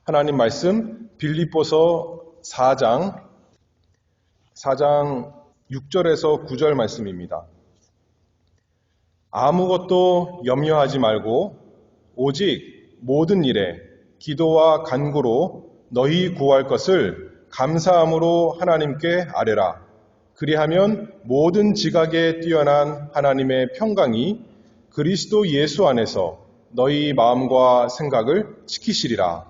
하나님 말씀 빌립보서 4장 6절에서 9절 말씀입니다. 아무것도 염려하지 말고 오직 모든 일에 기도와 간구로 너희 구할 것을 감사함으로 하나님께 아뢰라. 그리하면 모든 지각에 뛰어난 하나님의 평강이 그리스도 예수 안에서 너희 마음과 생각을 지키시리라.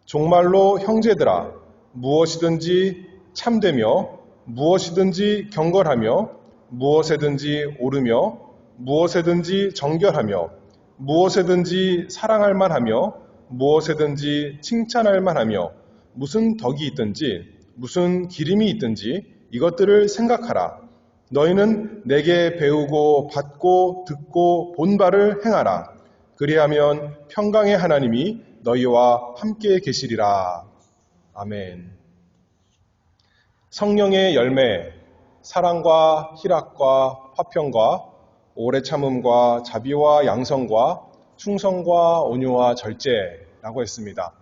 정말로 형제들아, 무엇이든지 참되며 무엇이든지 경건하며 무엇에든지 오르며 무엇에든지 정결하며 무엇에든지 사랑할 만하며 무엇에든지 칭찬할 만하며 무슨 덕이 있든지 무슨 기림이 있든지 이것들을 생각하라. 너희는 내게 배우고 받고 듣고 본 바를 행하라. 그리하면 평강의 하나님이 너희와 함께 계시리라. 아멘. 성령의 열매, 사랑과 희락과 화평과 오래 참음과 자비와 양성과 충성과 온유와 절제라고 했습니다.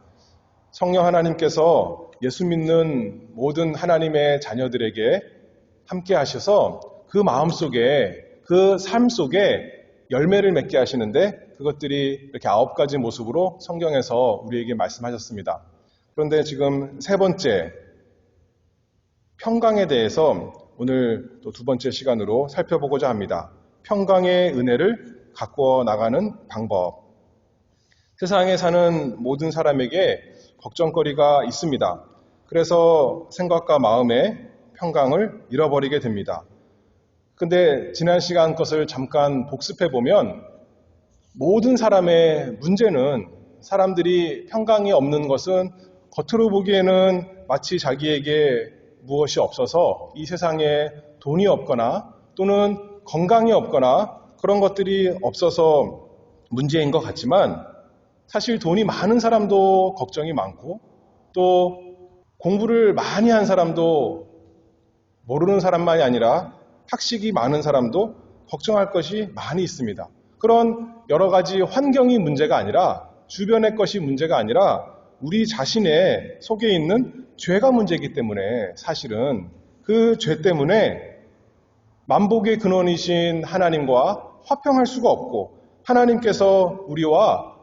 성령 하나님께서 예수 믿는 모든 하나님의 자녀들에게 함께 하셔서 그 마음속에, 그 삶 속에 열매를 맺게 하시는데 그것들이 이렇게 9가지 모습으로 성경에서 우리에게 말씀하셨습니다. 그런데 지금 세 번째, 평강에 대해서 오늘 또 두 번째 시간으로 살펴보고자 합니다. 평강의 은혜를 가꾸어 나가는 방법. 세상에 사는 모든 사람에게 걱정거리가 있습니다. 그래서 생각과 마음의 평강을 잃어버리게 됩니다. 근데 지난 시간 것을 잠깐 복습해보면 모든 사람의 문제는 사람들이 평강이 없는 것은 겉으로 보기에는 마치 자기에게 무엇이 없어서 이 세상에 돈이 없거나 또는 건강이 없거나 그런 것들이 없어서 문제인 것 같지만 사실 돈이 많은 사람도 걱정이 많고 또 공부를 많이 한 사람도 모르는 사람만이 아니라 학식이 많은 사람도 걱정할 것이 많이 있습니다. 그런 여러 가지 환경이 문제가 아니라 주변의 것이 문제가 아니라 우리 자신의 속에 있는 죄가 문제이기 때문에 사실은 그 죄 때문에 만복의 근원이신 하나님과 화평할 수가 없고 하나님께서 우리와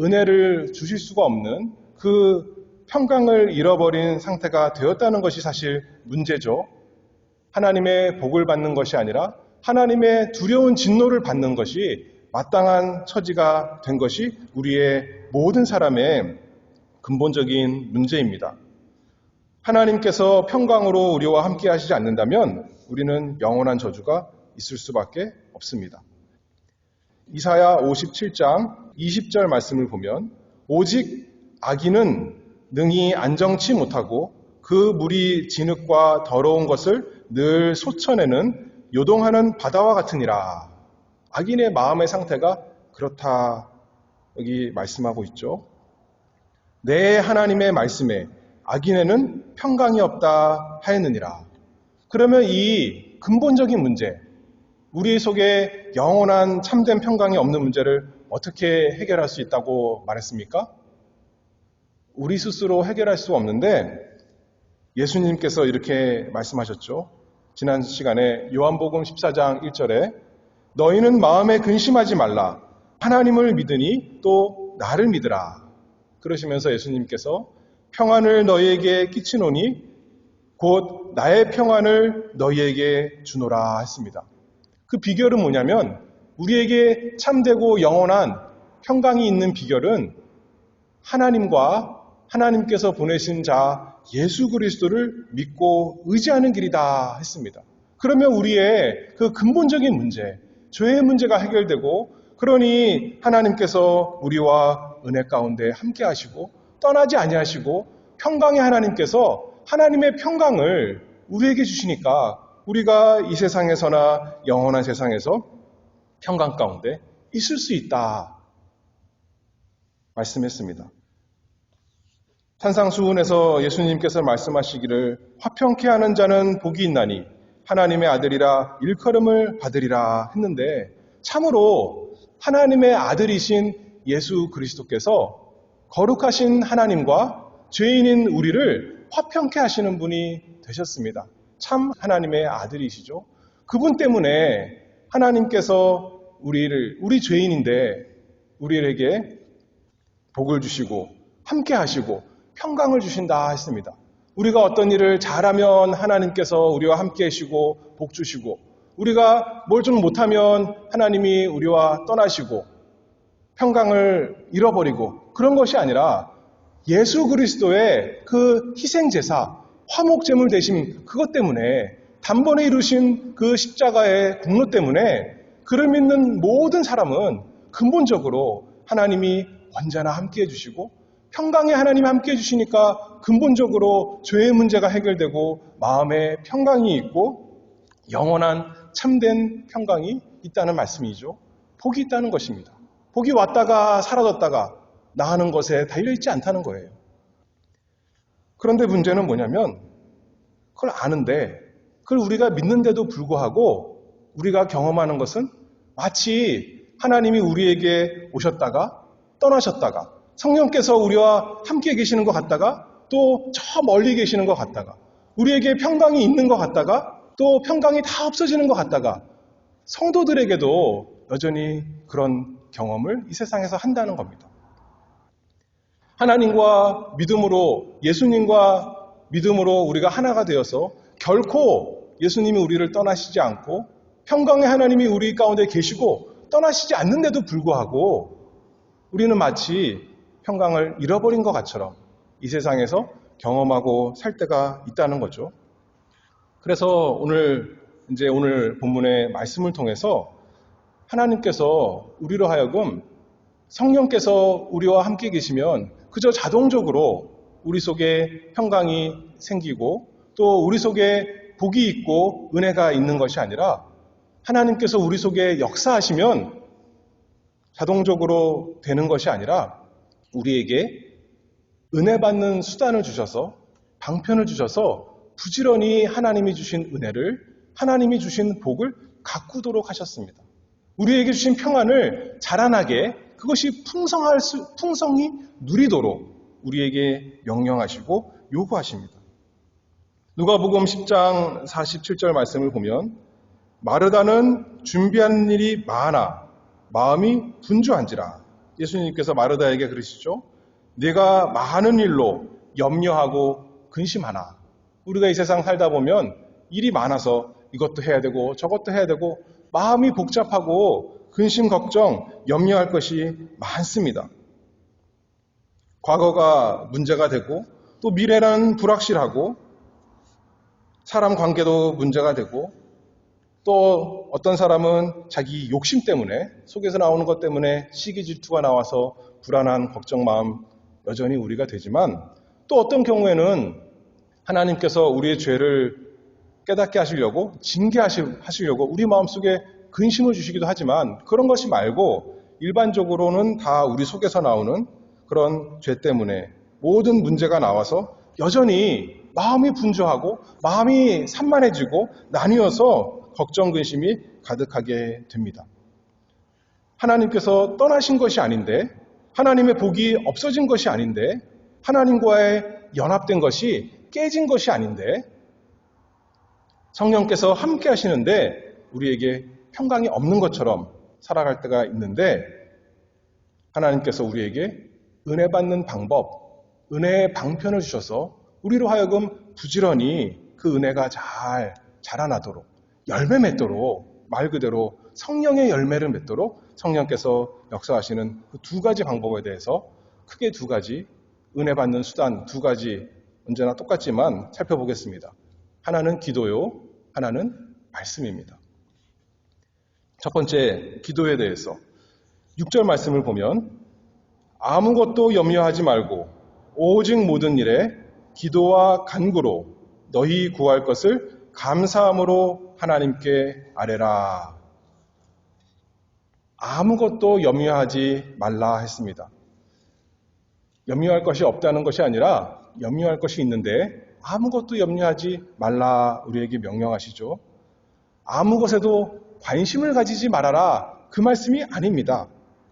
은혜를 주실 수가 없는 그 평강을 잃어버린 상태가 되었다는 것이 사실 문제죠. 하나님의 복을 받는 것이 아니라 하나님의 두려운 진노를 받는 것이 마땅한 처지가 된 것이 우리의 모든 사람의 근본적인 문제입니다. 하나님께서 평강으로 우리와 함께 하시지 않는다면 우리는 영원한 저주가 있을 수밖에 없습니다. 이사야 57장 20절 말씀을 보면 오직 악인은 능히 안정치 못하고 그 물이 진흙과 더러운 것을 늘 솟아내는 요동하는 바다와 같으니라. 악인의 마음의 상태가 그렇다 여기 말씀하고 있죠. 내 하나님의 말씀에 악인에는 평강이 없다 하였느니라. 그러면 이 근본적인 문제, 우리 속에 영원한 참된 평강이 없는 문제를 어떻게 해결할 수 있다고 말했습니까? 우리 스스로 해결할 수 없는데 예수님께서 이렇게 말씀하셨죠. 지난 시간에 요한복음 14장 1절에 너희는 마음에 근심하지 말라. 하나님을 믿으니 또 나를 믿으라. 그러시면서 예수님께서 평안을 너희에게 끼치노니 곧 나의 평안을 너희에게 주노라 했습니다. 그 비결은 뭐냐면 우리에게 참되고 영원한 평강이 있는 비결은 하나님과 하나님께서 보내신 자 예수 그리스도를 믿고 의지하는 길이다 했습니다. 그러면 우리의 그 근본적인 문제, 죄의 문제가 해결되고 그러니 하나님께서 우리와 은혜 가운데 함께 하시고 떠나지 아니하시고 평강의 하나님께서 하나님의 평강을 우리에게 주시니까 우리가 이 세상에서나 영원한 세상에서 평강 가운데 있을 수 있다 말씀했습니다. 산상수훈에서 예수님께서 말씀하시기를 화평케 하는 자는 복이 있나니 하나님의 아들이라 일컬음을 받으리라 했는데 참으로 하나님의 아들이신 예수 그리스도께서 거룩하신 하나님과 죄인인 우리를 화평케 하시는 분이 되셨습니다. 참 하나님의 아들이시죠. 그분 때문에 하나님께서 우리 죄인인데 우리에게 복을 주시고 함께 하시고 평강을 주신다 했습니다. 우리가 어떤 일을 잘하면 하나님께서 우리와 함께 하시고 복 주시고, 우리가 뭘 좀 못하면 하나님이 우리와 떠나시고 평강을 잃어버리고, 그런 것이 아니라 예수 그리스도의 그 희생제사, 화목제물 되심, 그것 때문에 단번에 이루신 그 십자가의 공로 때문에 그를 믿는 모든 사람은 근본적으로 하나님이 언제나 함께 해주시고, 평강의 하나님이 함께 해주시니까 근본적으로 죄의 문제가 해결되고 마음에 평강이 있고 영원한 참된 평강이 있다는 말씀이죠. 복이 있다는 것입니다. 복이 왔다가 사라졌다가 나가는 것에 달려있지 않다는 거예요. 그런데 문제는 뭐냐면, 그걸 아는데 그걸 우리가 믿는데도 불구하고 우리가 경험하는 것은 마치 하나님이 우리에게 오셨다가 떠나셨다가, 성령께서 우리와 함께 계시는 것 같다가 또 저 멀리 계시는 것 같다가, 우리에게 평강이 있는 것 같다가 또 평강이 다 없어지는 것 같다가, 성도들에게도 여전히 그런 경험을 이 세상에서 한다는 겁니다. 하나님과 믿음으로, 예수님과 믿음으로 우리가 하나가 되어서 결코 예수님이 우리를 떠나시지 않고 평강의 하나님이 우리 가운데 계시고 떠나시지 않는데도 불구하고 우리는 마치 평강을 잃어버린 것 같처럼 이 세상에서 경험하고 살 때가 있다는 거죠. 그래서 오늘 본문의 말씀을 통해서 하나님께서 우리로 하여금, 성령께서 우리와 함께 계시면 그저 자동적으로 우리 속에 평강이 생기고 또 우리 속에 복이 있고 은혜가 있는 것이 아니라, 하나님께서 우리 속에 역사하시면 자동적으로 되는 것이 아니라 우리에게 은혜 받는 수단을 주셔서, 방편을 주셔서 부지런히 하나님이 주신 은혜를, 하나님이 주신 복을 가꾸도록 하셨습니다. 우리에게 주신 평안을 자라나게, 그것이 풍성히 누리도록 우리에게 명령하시고 요구하십니다. 누가복음 10장 47절 말씀을 보면, 마르다는 준비한 일이 많아 마음이 분주한지라. 예수님께서 마르다에게 그러시죠. 네가 많은 일로 염려하고 근심하나. 우리가 이 세상 살다 보면 일이 많아서 이것도 해야 되고 저것도 해야 되고 마음이 복잡하고 근심, 걱정, 염려할 것이 많습니다. 과거가 문제가 되고 또 미래는 불확실하고 사람 관계도 문제가 되고 또 어떤 사람은 자기 욕심 때문에, 속에서 나오는 것 때문에 시기 질투가 나와서 불안한 걱정 마음 여전히 우리가 되지만, 또 어떤 경우에는 하나님께서 우리의 죄를 깨닫게 하시려고, 징계하시려고 우리 마음속에 근심을 주시기도 하지만, 그런 것이 말고 일반적으로는 다 우리 속에서 나오는 그런 죄 때문에 모든 문제가 나와서 여전히 마음이 분주하고 마음이 산만해지고 나뉘어서 걱정, 근심이 가득하게 됩니다. 하나님께서 떠나신 것이 아닌데, 하나님의 복이 없어진 것이 아닌데, 하나님과의 연합된 것이 깨진 것이 아닌데, 성령께서 함께 하시는데 우리에게 평강이 없는 것처럼 살아갈 때가 있는데, 하나님께서 우리에게 은혜 받는 방법, 은혜의 방편을 주셔서 우리로 하여금 부지런히 그 은혜가 잘 자라나도록, 열매 맺도록, 말 그대로 성령의 열매를 맺도록 성령께서 역사하시는 그 두 가지 방법에 대해서 크게 두 가지, 은혜 받는 수단 두 가지 언제나 똑같지만 살펴보겠습니다. 하나는 기도요, 하나는 말씀입니다. 첫 번째, 기도에 대해서 6절 말씀을 보면, 아무것도 염려하지 말고 오직 모든 일에 기도와 간구로 너희 구할 것을 감사함으로 하나님께 아뢰라. 아무것도 염려하지 말라 했습니다. 염려할 것이 없다는 것이 아니라 염려할 것이 있는데 아무것도 염려하지 말라 우리에게 명령하시죠. 아무 것에도 관심을 가지지 말아라, 그 말씀이 아닙니다.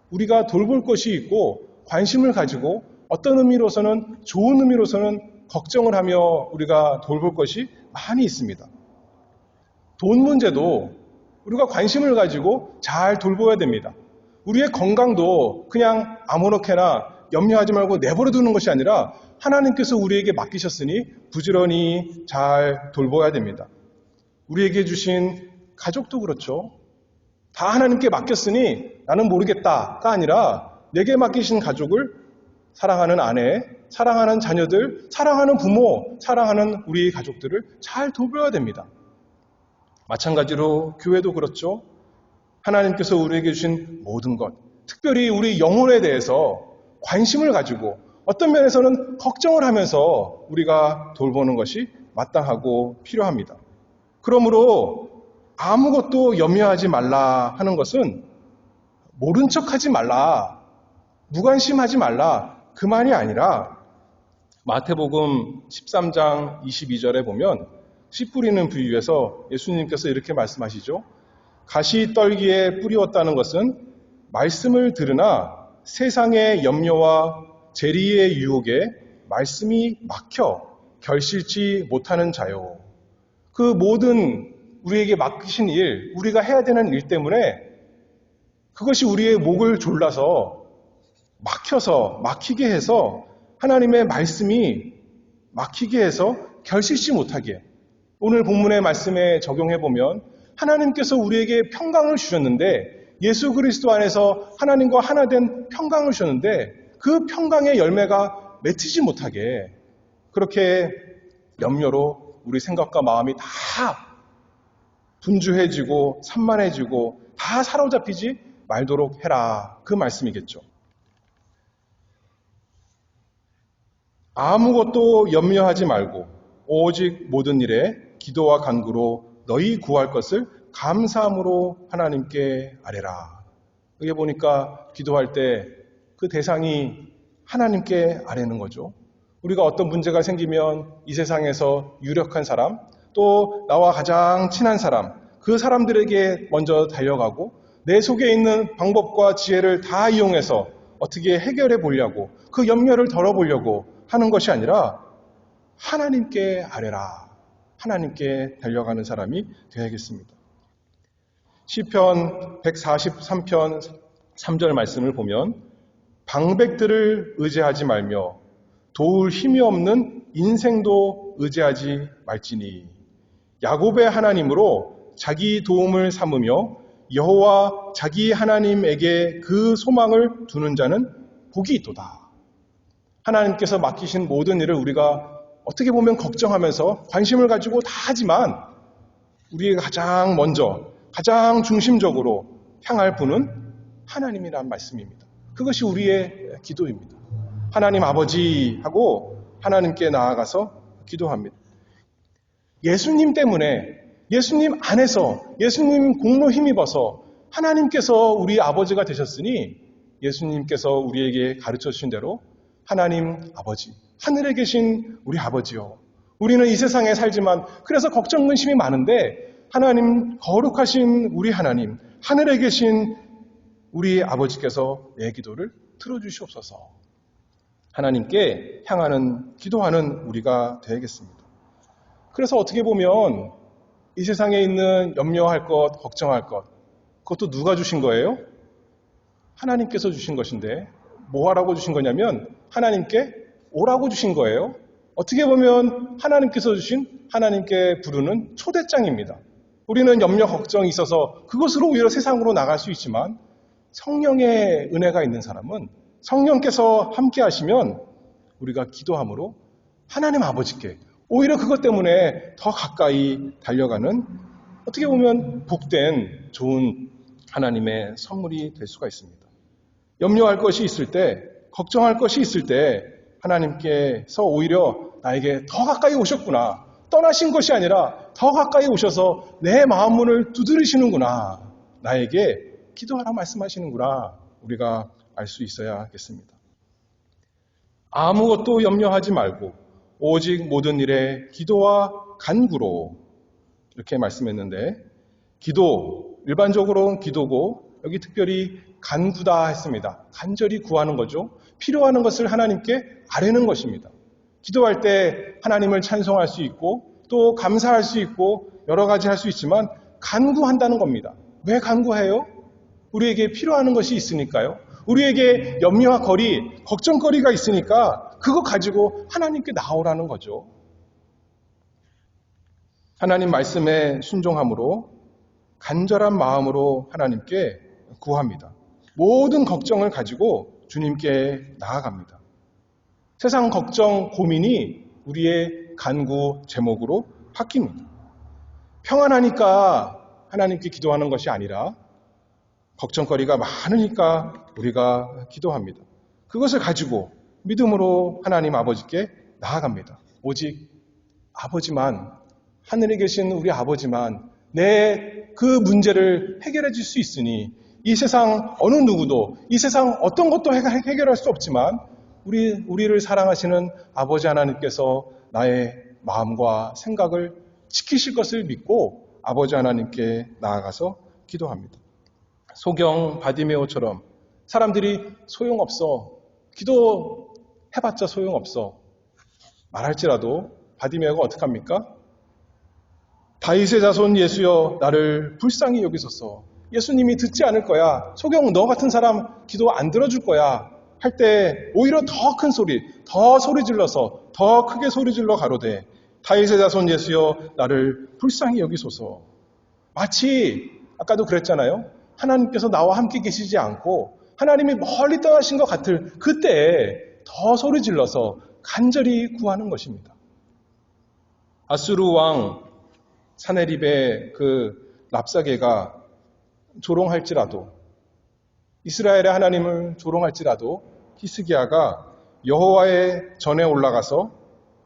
우리가 돌볼 것이 있고 관심을 가지고 어떤 의미로서는 좋은 의미로서는 걱정을 하며 우리가 돌볼 것이 많이 있습니다. 돈 문제도 우리가 관심을 가지고 잘 돌봐야 됩니다. 우리의 건강도 그냥 아무렇게나 염려하지 말고 내버려 두는 것이 아니라 하나님께서 우리에게 맡기셨으니 부지런히 잘 돌봐야 됩니다. 우리에게 주신 가족도 그렇죠. 다 하나님께 맡겼으니 나는 모르겠다가 아니라 내게 맡기신 가족을 사랑하는 아내, 사랑하는 자녀들, 사랑하는 부모, 사랑하는 우리 가족들을 잘 돌봐야 됩니다. 마찬가지로 교회도 그렇죠. 하나님께서 우리에게 주신 모든 것, 특별히 우리 영혼에 대해서 관심을 가지고 어떤 면에서는 걱정을 하면서 우리가 돌보는 것이 마땅하고 필요합니다. 그러므로 아무것도 염려하지 말라 하는 것은 모른 척하지 말라, 무관심하지 말라 그 말이 아니라 마태복음 13장 22절에 보면 씨 뿌리는 비유에서 예수님께서 이렇게 말씀하시죠. 가시 떨기에 뿌리웠다는 것은 말씀을 들으나 세상의 염려와 재리의 유혹에 말씀이 막혀 결실치 못하는 자요. 그 모든 우리에게 맡기신 일, 우리가 해야 되는 일 때문에 그것이 우리의 목을 졸라서 막히게 해서 하나님의 말씀이 막히게 해서 결실치 못하게. 오늘 본문의 말씀에 적용해보면 하나님께서 우리에게 평강을 주셨는데 예수 그리스도 안에서 하나님과 하나 된 평강을 주셨는데 그 평강의 열매가 맺히지 못하게 그렇게 염려로 우리 생각과 마음이 다 분주해지고 산만해지고 다 사로잡히지 말도록 해라. 그 말씀이겠죠. 아무것도 염려하지 말고 오직 모든 일에 기도와 간구로 너희 구할 것을 감사함으로 하나님께 아뢰라. 여기 보니까 기도할 때 그 대상이 하나님께 아뢰는 거죠. 우리가 어떤 문제가 생기면 이 세상에서 유력한 사람, 또 나와 가장 친한 사람, 그 사람들에게 먼저 달려가고 내 속에 있는 방법과 지혜를 다 이용해서 어떻게 해결해 보려고 그 염려를 덜어보려고 하는 것이 아니라 하나님께 아뢰라. 하나님께 달려가는 사람이 되어야겠습니다. 시편 143편 3절 말씀을 보면 방백들을 의지하지 말며 도울 힘이 없는 인생도 의지하지 말지니 야곱의 하나님으로 자기 도움을 삼으며 여호와 자기 하나님에게 그 소망을 두는 자는 복이 있도다. 하나님께서 맡기신 모든 일을 우리가 어떻게 보면 걱정하면서 관심을 가지고 다 하지만 우리가 가장 먼저 가장 중심적으로 향할 분은 하나님이란 말씀입니다. 그것이 우리의 기도입니다. 하나님 아버지 하고 하나님께 나아가서 기도합니다. 예수님 때문에 예수님 안에서 예수님 공로 힘입어서 하나님께서 우리 아버지가 되셨으니 예수님께서 우리에게 가르쳐 주신 대로 하나님 아버지, 하늘에 계신 우리 아버지요. 우리는 이 세상에 살지만 그래서 걱정 근심이 많은데 하나님 거룩하신 우리 하나님, 하늘에 계신 우리 아버지께서 내 기도를 들어주시옵소서. 하나님께 향하는 기도하는 우리가 되겠습니다. 그래서 어떻게 보면 이 세상에 있는 염려할 것, 걱정할 것, 그것도 누가 주신 거예요? 하나님께서 주신 것인데 뭐 하라고 주신 거냐면 하나님께 오라고 주신 거예요. 어떻게 보면 하나님께서 주신 하나님께 부르는 초대장입니다. 우리는 염려, 걱정이 있어서 그것으로 오히려 세상으로 나갈 수 있지만 성령의 은혜가 있는 사람은 성령께서 함께 하시면 우리가 기도함으로 하나님 아버지께 오히려 그것 때문에 더 가까이 달려가는 어떻게 보면 복된 좋은 하나님의 선물이 될 수가 있습니다. 염려할 것이 있을 때, 걱정할 것이 있을 때 하나님께서 오히려 나에게 더 가까이 오셨구나. 떠나신 것이 아니라 더 가까이 오셔서 내 마음 문을 두드리시는구나. 나에게 기도하라 말씀하시는구나. 우리가 알 수 있어야겠습니다. 아무것도 염려하지 말고 오직 모든 일에 기도와 간구로 이렇게 말씀했는데 기도, 일반적으로는 기도고 여기 특별히 간구다 했습니다. 간절히 구하는 거죠. 필요한 것을 하나님께 아뢰는 것입니다. 기도할 때 하나님을 찬송할 수 있고 또 감사할 수 있고 여러 가지 할 수 있지만 간구한다는 겁니다. 왜 간구해요? 우리에게 필요한 것이 있으니까요. 우리에게 염려와 걱정거리가 있으니까 그거 가지고 하나님께 나오라는 거죠. 하나님 말씀에 순종함으로 간절한 마음으로 하나님께 구합니다. 모든 걱정을 가지고 주님께 나아갑니다. 세상 걱정, 고민이 우리의 간구 제목으로 바뀝니다. 평안하니까 하나님께 기도하는 것이 아니라 걱정거리가 많으니까 우리가 기도합니다. 그것을 가지고 믿음으로 하나님 아버지께 나아갑니다. 오직 아버지만, 하늘에 계신 우리 아버지만 내 그 문제를 해결해 줄 수 있으니 이 세상 어느 누구도 이 세상 어떤 것도 해결할 수 없지만 우리를 사랑하시는 아버지 하나님께서 나의 마음과 생각을 지키실 것을 믿고 아버지 하나님께 나아가서 기도합니다. 소경 바디메오처럼 사람들이 소용없어, 기도해봤자 소용없어 말할지라도 바디메오가 어떡합니까? 다윗의 자손 예수여 나를 불쌍히 여기소서. 예수님이 듣지 않을 거야. 소경 너 같은 사람 기도 안 들어줄 거야 할 때 오히려 더 큰 소리, 더 소리 질러서 더 크게 소리 질러 가로되 다윗의 자손 예수여 나를 불쌍히 여기소서. 마치 아까도 그랬잖아요. 하나님께서 나와 함께 계시지 않고 하나님이 멀리 떠나신 것 같을 그때에 더 소리 질러서 간절히 구하는 것입니다. 아수르 왕 사네립의 그 랍사게가 조롱할지라도 이스라엘의 하나님을 조롱할지라도 히스기야가 여호와의 전에 올라가서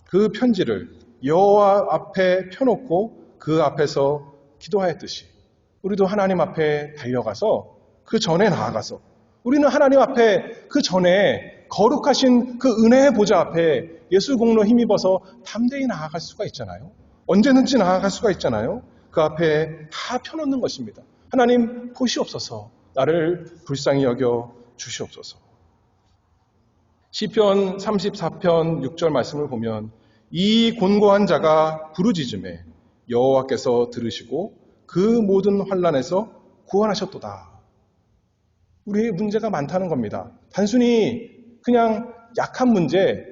그 편지를 여호와 앞에 펴놓고 그 앞에서 기도하였듯이 우리도 하나님 앞에 달려가서 그 전에 나아가서 우리는 하나님 앞에 그 전에 거룩하신 그 은혜의 보좌 앞에 예수 공로 힘입어서 담대히 나아갈 수가 있잖아요. 언제든지 나아갈 수가 있잖아요. 그 앞에 다 펴놓는 것입니다. 하나님 보시옵소서. 나를 불쌍히 여겨 주시옵소서. 시편 34편 6절 말씀을 보면 이 곤고한 자가 부르짖음에 여호와께서 들으시고 그 모든 환난에서 구원하셨도다. 우리의 문제가 많다는 겁니다. 단순히 그냥 약한 문제,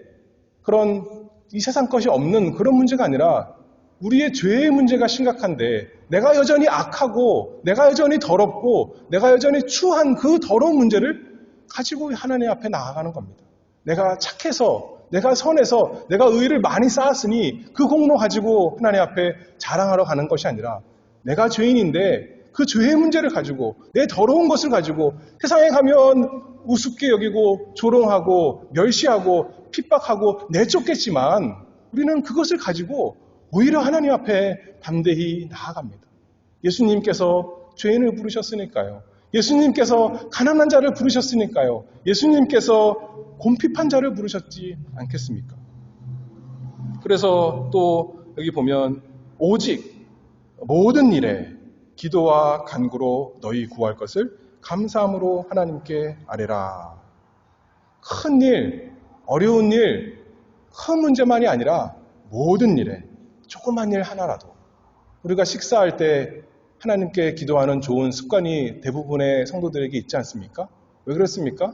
그런 이 세상 것이 없는 그런 문제가 아니라 우리의 죄의 문제가 심각한데 내가 여전히 악하고 내가 여전히 더럽고 내가 여전히 추한 그 더러운 문제를 가지고 하나님 앞에 나아가는 겁니다. 내가 착해서 내가 선해서 내가 의를 많이 쌓았으니 그 공로 가지고 하나님 앞에 자랑하러 가는 것이 아니라 내가 죄인인데 그 죄의 문제를 가지고 내 더러운 것을 가지고 세상에 가면 우습게 여기고 조롱하고 멸시하고 핍박하고 내쫓겠지만 우리는 그것을 가지고 오히려 하나님 앞에 담대히 나아갑니다. 예수님께서 죄인을 부르셨으니까요. 예수님께서 가난한 자를 부르셨으니까요. 예수님께서 곰핍한 자를 부르셨지 않겠습니까? 그래서 또 여기 보면 오직 모든 일에 기도와 간구로 너희 구할 것을 감사함으로 하나님께 아뢰라. 큰 일, 어려운 일, 큰 문제만이 아니라 모든 일에 조그만 일 하나라도 우리가 식사할 때 하나님께 기도하는 좋은 습관이 대부분의 성도들에게 있지 않습니까? 왜 그렇습니까?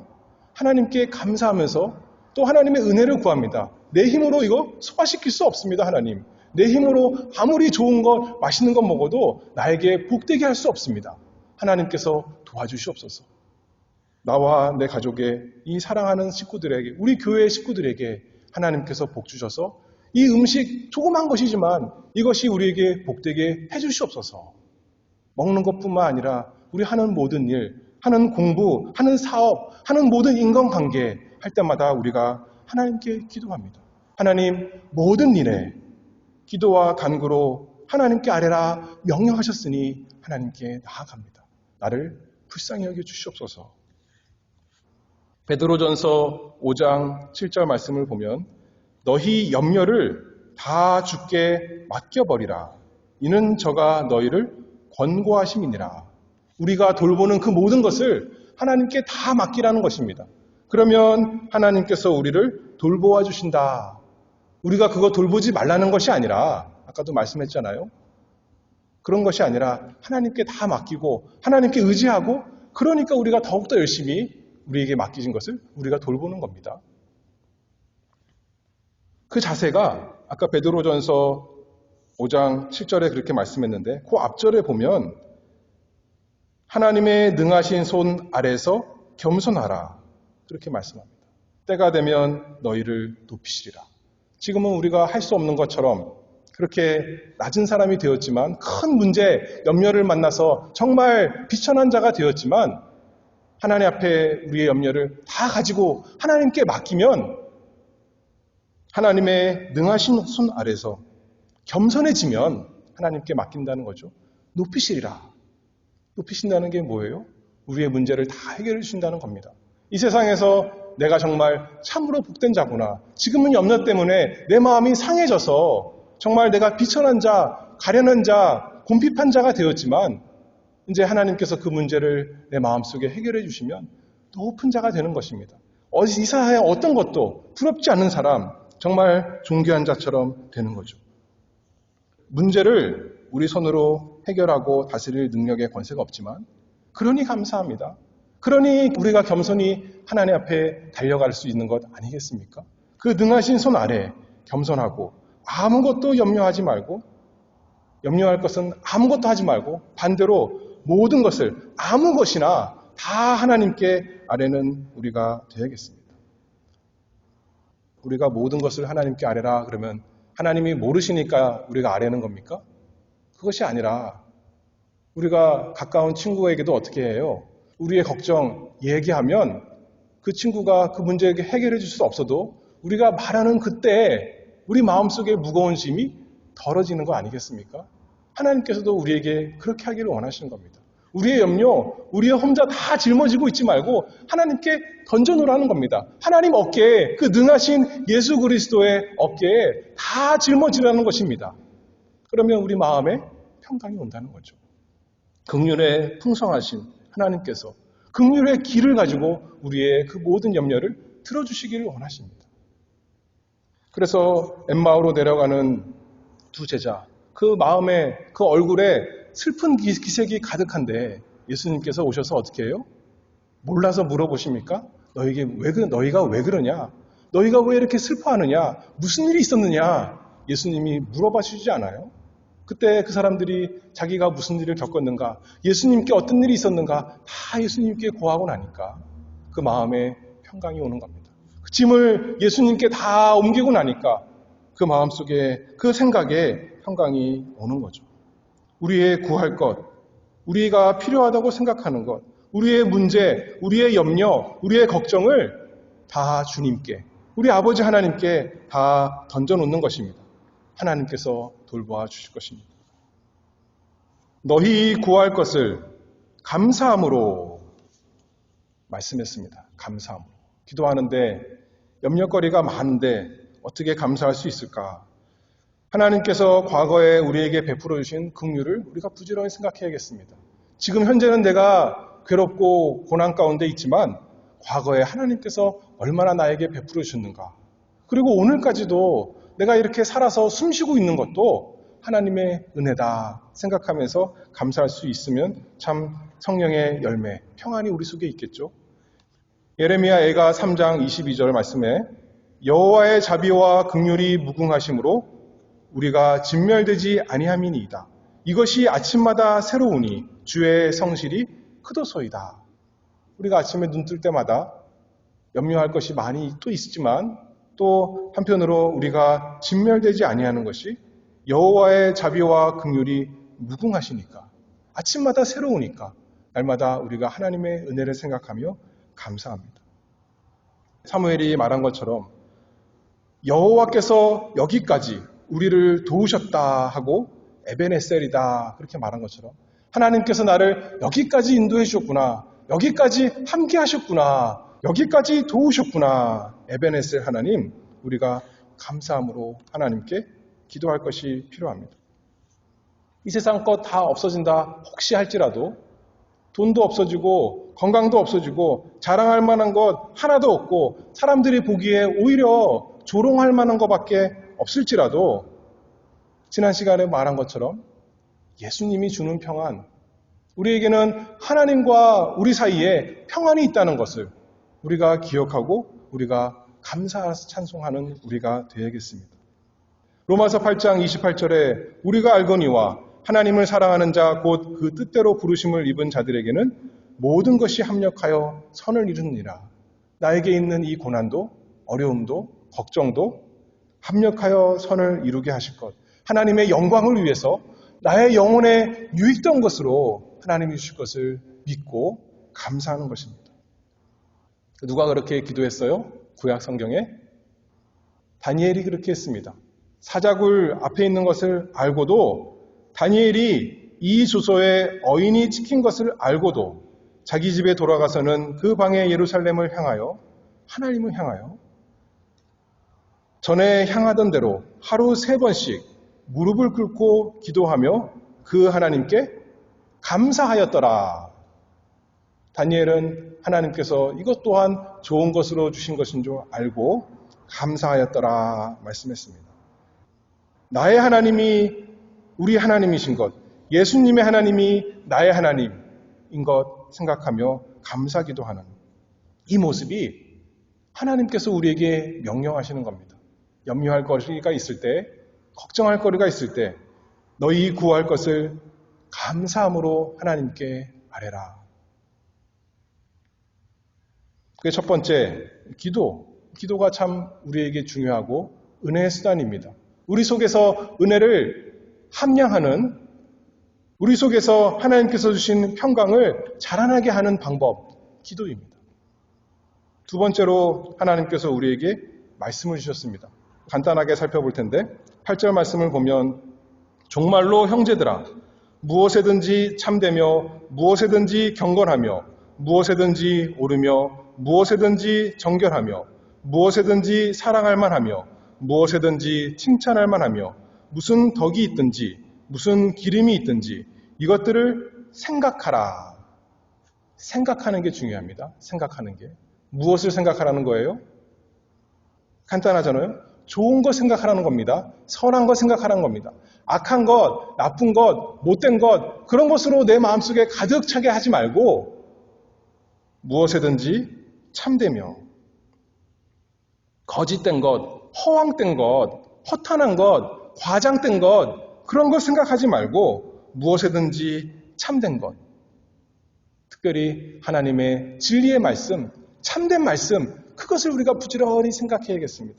하나님께 감사하면서 또 하나님의 은혜를 구합니다. 내 힘으로 이거 소화시킬 수 없습니다. 하나님. 내 힘으로 아무리 좋은 것, 맛있는 것 먹어도 나에게 복되게 할 수 없습니다. 하나님께서 도와주시옵소서. 나와 내 가족의 이 사랑하는 식구들에게, 우리 교회의 식구들에게 하나님께서 복 주셔서 이 음식 조그만 것이지만 이것이 우리에게 복되게 해주시옵소서. 먹는 것뿐만 아니라 우리 하는 모든 일, 하는 공부, 하는 사업, 하는 모든 인간관계 할 때마다 우리가 하나님께 기도합니다. 하나님 모든 일에 기도와 간구로 하나님께 아뢰라 명령하셨으니 하나님께 나아갑니다. 나를 불쌍히 여겨 주시옵소서. 베드로전서 5장 7절 말씀을 보면 너희 염려를 다 주께 맡겨버리라. 이는 저가 너희를 권고하심이니라. 우리가 돌보는 그 모든 것을 하나님께 다 맡기라는 것입니다. 그러면 하나님께서 우리를 돌보아 주신다. 우리가 그거 돌보지 말라는 것이 아니라, 아까도 말씀했잖아요. 그런 것이 아니라 하나님께 다 맡기고 하나님께 의지하고, 그러니까 우리가 더욱더 열심히 우리에게 맡기신 것을 우리가 돌보는 겁니다. 그 자세가 아까 베드로전서 5장 7절에 그렇게 말씀했는데, 그 앞절에 보면 하나님의 능하신 손 아래서 겸손하라 그렇게 말씀합니다. 때가 되면 너희를 높이시리라. 지금은 우리가 할 수 없는 것처럼 그렇게 낮은 사람이 되었지만, 큰 문제, 염려를 만나서 정말 비천한 자가 되었지만, 하나님 앞에 우리의 염려를 다 가지고 하나님께 맡기면 하나님의 능하신 손 아래서 겸손해지면 하나님께 맡긴다는 거죠. 높이시리라. 높이신다는 게 뭐예요? 우리의 문제를 다 해결해 주신다는 겁니다. 이 세상에서 내가 정말 참으로 복된 자구나, 지금은 염려 때문에 내 마음이 상해져서 정말 내가 비천한 자, 가련한 자, 곰핍한 자가 되었지만, 이제 하나님께서 그 문제를 내 마음속에 해결해 주시면 높은 자가 되는 것입니다. 이 사회에 어떤 것도 부럽지 않은 사람, 정말 존귀한 자처럼 되는 거죠. 문제를 우리 손으로 해결하고 다스릴 능력의 권세가 없지만, 그러니 감사합니다. 그러니 우리가 겸손히 하나님 앞에 달려갈 수 있는 것 아니겠습니까? 그 능하신 손 아래 겸손하고 아무것도 염려하지 말고, 염려할 것은 아무것도 하지 말고 반대로 모든 것을, 아무 것이나 다 하나님께 아뢰는 우리가 되야겠습니다. 우리가 모든 것을 하나님께 아뢰라 그러면 하나님이 모르시니까 우리가 아뢰는 겁니까? 그것이 아니라 우리가 가까운 친구에게도 어떻게 해요? 우리의 걱정 얘기하면 그 친구가 그 문제 해결해 줄 수 없어도 우리가 말하는 그때 우리 마음속에 무거운 짐이 덜어지는 거 아니겠습니까? 하나님께서도 우리에게 그렇게 하기를 원하시는 겁니다. 우리의 염려, 우리의 혼자 다 짊어지고 있지 말고 하나님께 던져놓으라는 겁니다. 하나님 어깨에, 그 능하신 예수 그리스도의 어깨에 다 짊어지라는 것입니다. 그러면 우리 마음에 평강이 온다는 거죠. 긍휼에 풍성하신 하나님께서 긍휼의 길을 가지고 우리의 그 모든 염려를 들어주시기를 원하십니다. 그래서 엠마오로 내려가는 두 제자, 그 마음에, 그 얼굴에 슬픈 기색이 가득한데 예수님께서 오셔서 어떻게 해요? 몰라서 물어보십니까? 너희가 왜 그러냐? 너희가 왜 이렇게 슬퍼하느냐? 무슨 일이 있었느냐? 예수님이 물어봐 주시지 않아요? 그때 그 사람들이 자기가 무슨 일을 겪었는가, 예수님께 어떤 일이 있었는가 다 예수님께 고하고 나니까 그 마음에 평강이 오는 겁니다. 그 짐을 예수님께 다 옮기고 나니까 그 마음속에, 그 생각에 평강이 오는 거죠. 우리의 구할 것, 우리가 필요하다고 생각하는 것, 우리의 문제, 우리의 염려, 우리의 걱정을 다 주님께, 우리 아버지 하나님께 다 던져놓는 것입니다. 하나님께서 돌보아 주실 것입니다. 너희 구할 것을 감사함으로 말씀했습니다. 감사함으로. 기도하는데 염려거리가 많은데 어떻게 감사할 수 있을까? 하나님께서 과거에 우리에게 베풀어 주신 긍휼을 우리가 부지런히 생각해야겠습니다. 지금 현재는 내가 괴롭고 고난 가운데 있지만 과거에 하나님께서 얼마나 나에게 베풀어 주셨는가. 그리고 오늘까지도 내가 이렇게 살아서 숨쉬고 있는 것도 하나님의 은혜다 생각하면서 감사할 수 있으면 참 성령의 열매, 평안이 우리 속에 있겠죠. 예레미야 애가 3장 22절 말씀에 여호와의 자비와 긍휼이 무궁하심으로 우리가 진멸되지 아니함이니이다. 이것이 아침마다 새로우니 주의 성실이 크도소이다. 우리가 아침에 눈 뜰 때마다 염려할 것이 많이 또 있지만 또 한편으로 우리가 진멸되지 아니하는 것이 여호와의 자비와 긍휼이 무궁하시니까, 아침마다 새로우니까 날마다 우리가 하나님의 은혜를 생각하며 감사합니다. 사무엘이 말한 것처럼 여호와께서 여기까지 우리를 도우셨다 하고 에베네셀이다 그렇게 말한 것처럼 하나님께서 나를 여기까지 인도해 주셨구나, 여기까지 함께 하셨구나, 여기까지 도우셨구나. 에베네셀 하나님, 우리가 감사함으로 하나님께 기도할 것이 필요합니다. 이 세상 것 다 없어진다 혹시 할지라도 돈도 없어지고 건강도 없어지고 자랑할 만한 것 하나도 없고 사람들이 보기에 오히려 조롱할 만한 것밖에 없을지라도 지난 시간에 말한 것처럼 예수님이 주는 평안, 우리에게는 하나님과 우리 사이에 평안이 있다는 것을 우리가 기억하고 우리가 감사 찬송하는 우리가 되야겠습니다. 로마서 8장 28절에 우리가 알거니와 하나님을 사랑하는 자 곧 그 뜻대로 부르심을 입은 자들에게는 모든 것이 합력하여 선을 이루느니라. 나에게 있는 이 고난도 어려움도 걱정도 합력하여 선을 이루게 하실 것. 하나님의 영광을 위해서 나의 영혼에 유익된 것으로 하나님이 주실 것을 믿고 감사하는 것입니다. 누가 그렇게 기도했어요? 구약 성경에 다니엘이 그렇게 했습니다. 사자굴 앞에 있는 것을 알고도 다니엘이 이 조서에 어인이 찍힌 것을 알고도 자기 집에 돌아가서는 그 방에 예루살렘을 향하여 하나님을 향하여 전에 향하던 대로 하루 3번씩 무릎을 꿇고 기도하며 그 하나님께 감사하였더라. 다니엘은 하나님께서 이것 또한 좋은 것으로 주신 것인 줄 알고 감사하였더라 말씀했습니다. 나의 하나님이 우리 하나님이신 것, 예수님의 하나님이 나의 하나님인 것 생각하며 감사기도하는 이 모습이 하나님께서 우리에게 명령하시는 겁니다. 염려할 거리가 있을 때, 걱정할 거리가 있을 때 너희 구할 것을 감사함으로 하나님께 말해라. 그게 첫 번째, 기도가 참 우리에게 중요하고 은혜의 수단입니다. 우리 속에서 은혜를 함량하는, 우리 속에서 하나님께서 주신 평강을 자라나게 하는 방법, 기도입니다. 두 번째로 하나님께서 우리에게 말씀을 주셨습니다. 간단하게 살펴볼 텐데 8절 말씀을 보면 정말로 형제들아 무엇에든지 참되며 무엇에든지 경건하며 무엇에든지 옳으며 무엇에든지 정결하며 무엇에든지 사랑할 만하며 무엇에든지 칭찬할 만하며 무슨 덕이 있든지 무슨 기림이 있든지 이것들을 생각하라. 생각하는 게 중요합니다. 생각하는 게. 무엇을 생각하라는 거예요? 간단하잖아요. 좋은 거 생각하라는 겁니다. 선한 거 생각하라는 겁니다. 악한 것, 나쁜 것, 못된 것 그런 것으로 내 마음속에 가득 차게 하지 말고 무엇에든지 참되며 거짓된 것, 허황된 것, 허탄한 것, 과장된 것 그런 것 생각하지 말고 무엇에든지 참된 것, 특별히 하나님의 진리의 말씀, 참된 말씀 그것을 우리가 부지런히 생각해야겠습니다.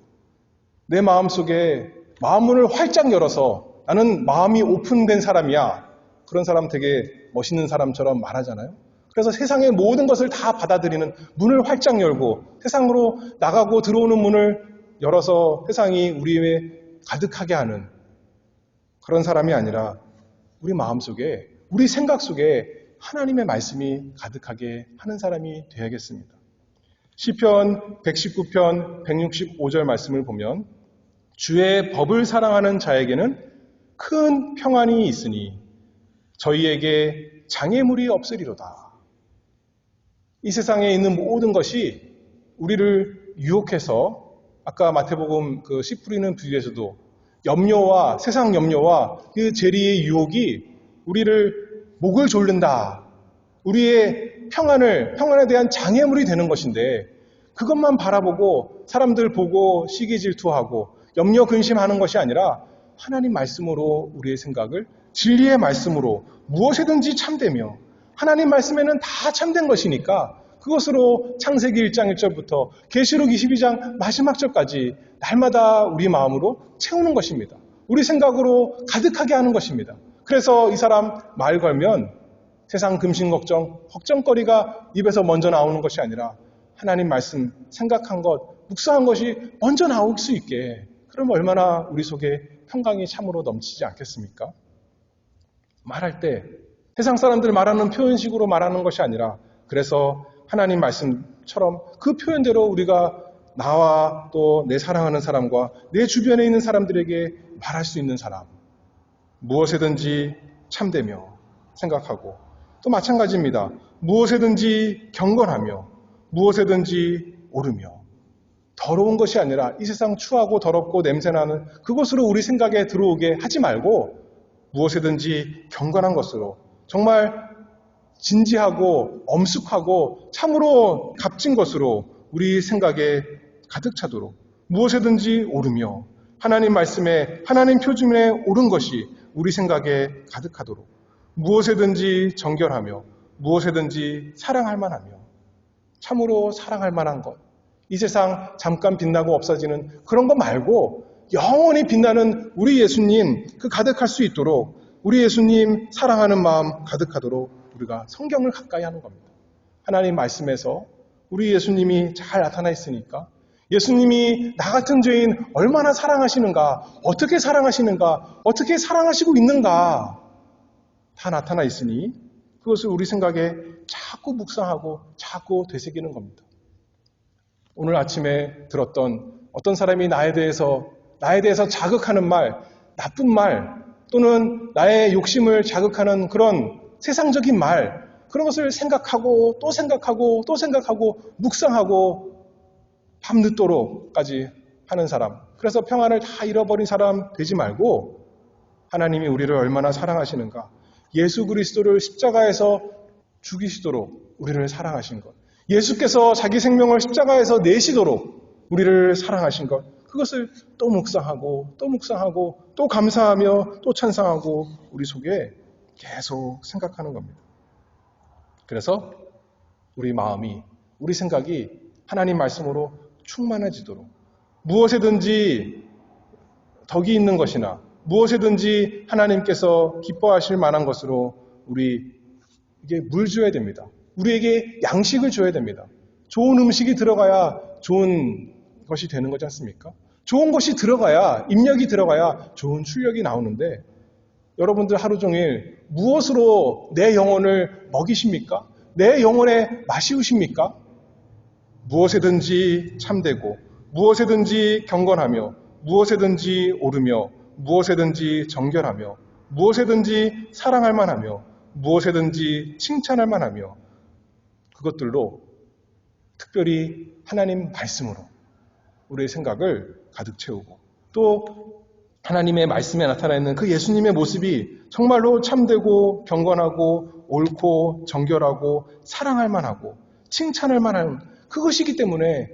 내 마음속에 마음문을 활짝 열어서 나는 마음이 오픈된 사람이야. 그런 사람 되게 멋있는 사람처럼 말하잖아요. 그래서 세상의 모든 것을 다 받아들이는 문을 활짝 열고 세상으로 나가고 들어오는 문을 열어서 세상이 우리에 가득하게 하는 그런 사람이 아니라 우리 마음속에, 우리 생각 속에 하나님의 말씀이 가득하게 하는 사람이 되어야겠습니다. 시편 119편 165절 말씀을 보면 주의 법을 사랑하는 자에게는 큰 평안이 있으니 저희에게 장애물이 없으리로다. 이 세상에 있는 모든 것이 우리를 유혹해서 아까 마태복음 그 씨 뿌리는 비유에서도 염려와 세상 염려와 그 재리의 유혹이 우리를 목을 졸른다. 우리의 평안에 대한 장애물이 되는 것인데 그것만 바라보고 사람들 보고 시기 질투하고 염려 근심하는 것이 아니라 하나님 말씀으로 우리의 생각을 진리의 말씀으로 무엇이든지 참되며 하나님 말씀에는 다 참된 것이니까 그것으로 창세기 1장 1절부터 계시록 22장 마지막 절까지 날마다 우리 마음으로 채우는 것입니다. 우리 생각으로 가득하게 하는 것입니다. 그래서 이 사람 말 걸면 세상 금신 걱정거리가 입에서 먼저 나오는 것이 아니라 하나님 말씀 생각한 것, 묵상한 것이 먼저 나올 수 있게 그럼 얼마나 우리 속에 평강이 참으로 넘치지 않겠습니까? 말할 때 세상 사람들 말하는 표현식으로 말하는 것이 아니라 그래서 하나님 말씀처럼 그 표현대로 우리가 나와 또 내 사랑하는 사람과 내 주변에 있는 사람들에게 말할 수 있는 사람 무엇에든지 참되며 생각하고 또 마찬가지입니다. 무엇에든지 경건하며 무엇에든지 오르며 더러운 것이 아니라 이 세상 추하고 더럽고 냄새나는 그것으로 우리 생각에 들어오게 하지 말고 무엇에든지 경건한 것으로 정말 진지하고 엄숙하고 참으로 값진 것으로 우리 생각에 가득 차도록 무엇에든지 오르며 하나님 말씀에 하나님 표준에 오른 것이 우리 생각에 가득하도록 무엇에든지 정결하며 무엇에든지 사랑할 만하며 참으로 사랑할 만한 것 이 세상 잠깐 빛나고 없어지는 그런 것 말고 영원히 빛나는 우리 예수님 그 가득할 수 있도록 우리 예수님 사랑하는 마음 가득하도록 우리가 성경을 가까이 하는 겁니다. 하나님 말씀에서 우리 예수님이 잘 나타나 있으니까 예수님이 나 같은 죄인 얼마나 사랑하시는가, 어떻게 사랑하시는가, 어떻게 사랑하시고 있는가 다 나타나 있으니 그것을 우리 생각에 자꾸 묵상하고 자꾸 되새기는 겁니다. 오늘 아침에 들었던 어떤 사람이 나에 대해서 자극하는 말, 나쁜 말 또는 나의 욕심을 자극하는 그런 세상적인 말 그런 것을 생각하고 또 생각하고 또 생각하고 묵상하고 밤늦도록까지 하는 사람 그래서 평안을 다 잃어버린 사람 되지 말고 하나님이 우리를 얼마나 사랑하시는가 예수 그리스도를 십자가에서 죽이시도록 우리를 사랑하신 것 예수께서 자기 생명을 십자가에서 내시도록 우리를 사랑하신 것 그것을 또 묵상하고 또 묵상하고 또 감사하며 또 찬양하고 우리 속에 계속 생각하는 겁니다. 그래서 우리 마음이 우리 생각이 하나님 말씀으로 충만해지도록 무엇에든지 덕이 있는 것이나 무엇에든지 하나님께서 기뻐하실 만한 것으로 우리에게 물 줘야 됩니다. 우리에게 양식을 줘야 됩니다. 좋은 음식이 들어가야 좋은 것이 되는 거지 않습니까? 좋은 것이 들어가야 입력이 들어가야 좋은 출력이 나오는데 여러분들 하루 종일 무엇으로 내 영혼을 먹이십니까? 내 영혼에 마시우십니까? 무엇에든지 참되고 무엇에든지 경건하며 무엇에든지 오르며 무엇에든지 정결하며 무엇에든지 사랑할 만하며 무엇에든지 칭찬할 만하며 그것들로 특별히 하나님 말씀으로 우리의 생각을 가득 채우고 또 하나님의 말씀에 나타나 있는 그 예수님의 모습이 정말로 참되고 경건하고 옳고 정결하고 사랑할 만하고 칭찬할 만한 그것이기 때문에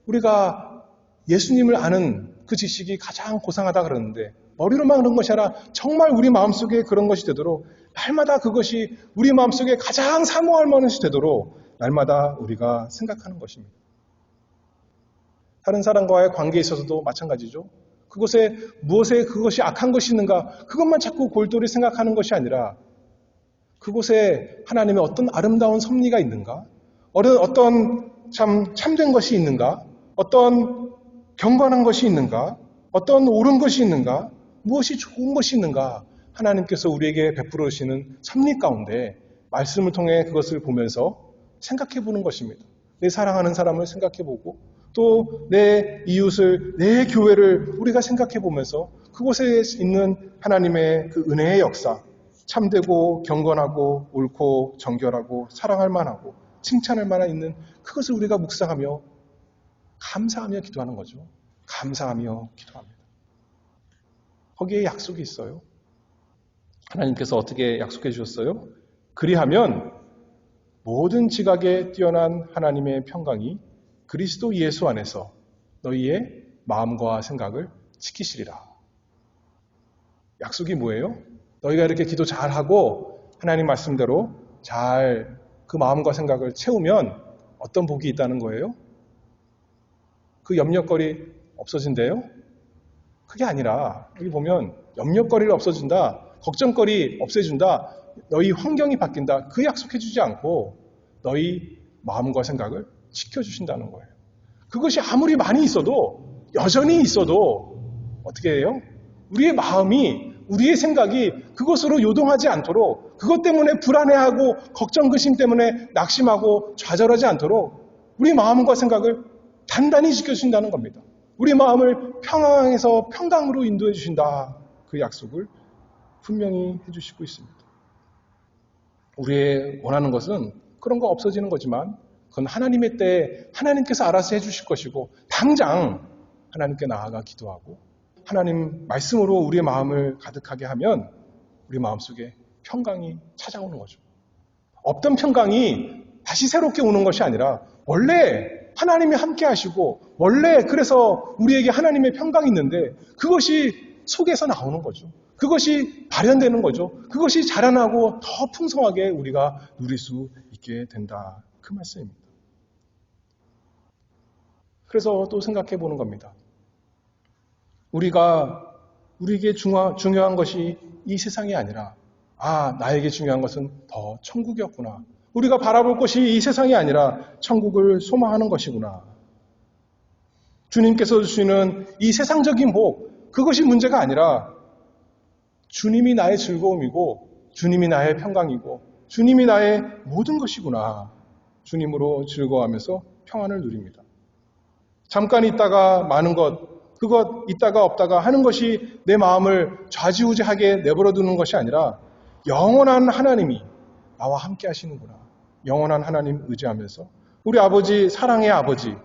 우리가 예수님을 아는 그 지식이 가장 고상하다 그러는데 머리로만 그런 것이 아니라 정말 우리 마음속에 그런 것이 되도록 날마다 그것이 우리 마음속에 가장 사모할 만한 것이 되도록 날마다 우리가 생각하는 것입니다. 다른 사람과의 관계에 있어서도 마찬가지죠. 그것에 무엇에 그것이 악한 것이 있는가 그것만 자꾸 골똘히 생각하는 것이 아니라 그곳에 하나님의 어떤 아름다운 섭리가 있는가 어떤 참된 것이 있는가 어떤 경건한 것이 있는가 어떤 옳은 것이 있는가 무엇이 좋은 것이 있는가 하나님께서 우리에게 베풀어 주시는 섭리 가운데 말씀을 통해 그것을 보면서 생각해 보는 것입니다. 내 사랑하는 사람을 생각해 보고 또 내 이웃을 내 교회를 우리가 생각해 보면서 그곳에 있는 하나님의 그 은혜의 역사 참되고 경건하고 옳고 정결하고 사랑할 만하고 칭찬할 만한 있는 그것을 우리가 묵상하며 감사하며 기도하는 거죠. 감사하며 기도합니다. 거기에 약속이 있어요. 하나님께서 어떻게 약속해 주셨어요? 그리하면 모든 지각에 뛰어난 하나님의 평강이 그리스도 예수 안에서 너희의 마음과 생각을 지키시리라. 약속이 뭐예요? 너희가 이렇게 기도 잘하고 하나님 말씀대로 잘 그 마음과 생각을 채우면 어떤 복이 있다는 거예요? 그 염려거리 없어진대요? 그게 아니라 여기 보면 염려거리를 없어진다, 걱정거리 없애준다, 너희 환경이 바뀐다 그 약속해주지 않고 너희 마음과 생각을 지켜주신다는 거예요. 그것이 아무리 많이 있어도 여전히 있어도 어떻게 해요? 우리의 마음이 우리의 생각이 그것으로 요동하지 않도록 그것 때문에 불안해하고 걱정 근심 때문에 낙심하고 좌절하지 않도록 우리 마음과 생각을 단단히 지켜주신다는 겁니다. 우리 마음을 평안에서 평강으로 인도해 주신다. 그 약속을 분명히 해주시고 있습니다. 우리의 원하는 것은 그런 거 없어지는 거지만 그건 하나님의 때에 하나님께서 알아서 해주실 것이고 당장 하나님께 나아가 기도하고 하나님 말씀으로 우리의 마음을 가득하게 하면 우리 마음속에 평강이 찾아오는 거죠. 없던 평강이 다시 새롭게 오는 것이 아니라 원래 하나님이 함께 하시고 원래 그래서 우리에게 하나님의 평강이 있는데 그것이 속에서 나오는 거죠. 그것이 발현되는 거죠. 그것이 자라나고 더 풍성하게 우리가 누릴 수 있게 된다. 그 말씀입니다. 그래서 또 생각해 보는 겁니다. 우리에게 중요한 것이 이 세상이 아니라 나에게 중요한 것은 더 천국이었구나. 우리가 바라볼 것이 이 세상이 아니라 천국을 소망하는 것이구나. 주님께서 주시는 이 세상적인 복, 그것이 문제가 아니라 주님이 나의 즐거움이고 주님이 나의 평강이고 주님이 나의 모든 것이구나. 주님으로 즐거워하면서 평안을 누립니다. 잠깐 있다가 많은 것, 그것 있다가 없다가 하는 것이 내 마음을 좌지우지하게 내버려두는 것이 아니라 영원한 하나님이 나와 함께 하시는구나. 영원한 하나님 의지하면서 우리 아버지, 사랑의 아버지,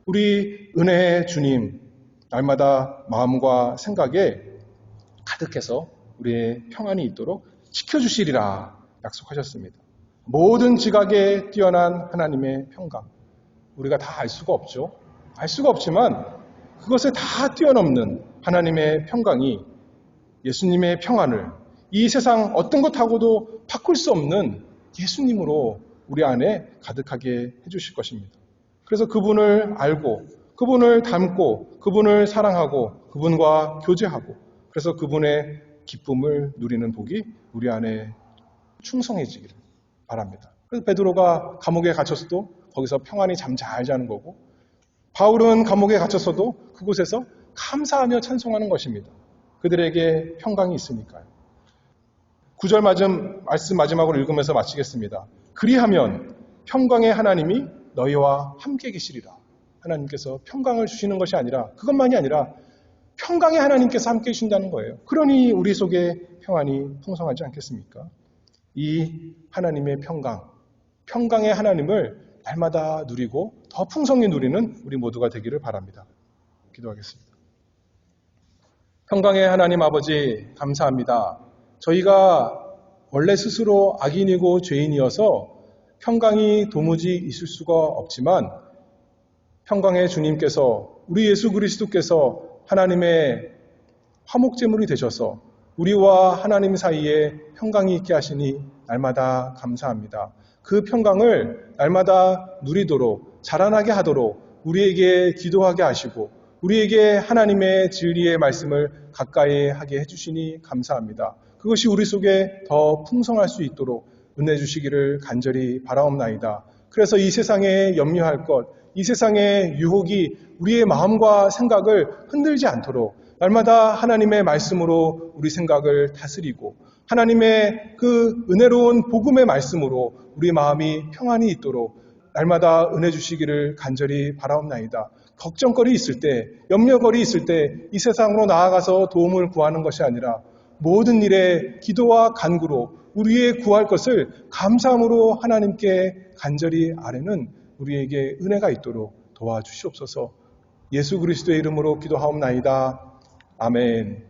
우리 은혜의 주님, 날마다 마음과 생각에 가득해서 우리의 평안이 있도록 지켜주시리라 약속하셨습니다. 모든 지각에 뛰어난 하나님의 평강. 우리가 다 알 수가 없죠. 알 수가 없지만 그것을 다 뛰어넘는 하나님의 평강이 예수님의 평안을 이 세상 어떤 것하고도 바꿀 수 없는 예수님으로 우리 안에 가득하게 해주실 것입니다. 그래서 그분을 알고 그분을 닮고 그분을 사랑하고 그분과 교제하고 그래서 그분의 기쁨을 누리는 복이 우리 안에 충성해지기를 바랍니다. 그래서 베드로가 감옥에 갇혔어도 거기서 평안히 잠 잘 자는 거고 바울은 감옥에 갇혔어도 그곳에서 감사하며 찬송하는 것입니다. 그들에게 평강이 있으니까요. 9절 말씀 마지막으로 읽으면서 마치겠습니다. 그리하면 평강의 하나님이 너희와 함께 계시리라. 하나님께서 평강을 주시는 것이 아니라 그것만이 아니라 평강의 하나님께서 함께 해주신다는 거예요. 그러니 우리 속에 평안이 풍성하지 않겠습니까? 이 하나님의 평강의 하나님을 날마다 누리고 더 풍성히 누리는 우리 모두가 되기를 바랍니다. 기도하겠습니다. 평강의 하나님 아버지 감사합니다. 저희가 원래 스스로 악인이고 죄인이어서 평강이 도무지 있을 수가 없지만 평강의 주님께서 우리 예수 그리스도께서 하나님의 화목제물이 되셔서 우리와 하나님 사이에 평강이 있게 하시니 날마다 감사합니다. 그 평강을 날마다 누리도록 자라나게 하도록 우리에게 기도하게 하시고 우리에게 하나님의 진리의 말씀을 가까이 하게 해주시니 감사합니다. 그것이 우리 속에 더 풍성할 수 있도록 은혜 주시기를 간절히 바라옵나이다. 그래서 이 세상에 염려할 것, 이 세상의 유혹이 우리의 마음과 생각을 흔들지 않도록 날마다 하나님의 말씀으로 우리 생각을 다스리고 하나님의 그 은혜로운 복음의 말씀으로 우리 마음이 평안히 있도록 날마다 은혜 주시기를 간절히 바라옵나이다. 걱정거리 있을 때, 염려거리 있을 때 이 세상으로 나아가서 도움을 구하는 것이 아니라 모든 일에 기도와 간구로 우리의 구할 것을 감사함으로 하나님께 간절히 아뢰는 우리에게 은혜가 있도록 도와주시옵소서. 예수 그리스도의 이름으로 기도하옵나이다. 아멘.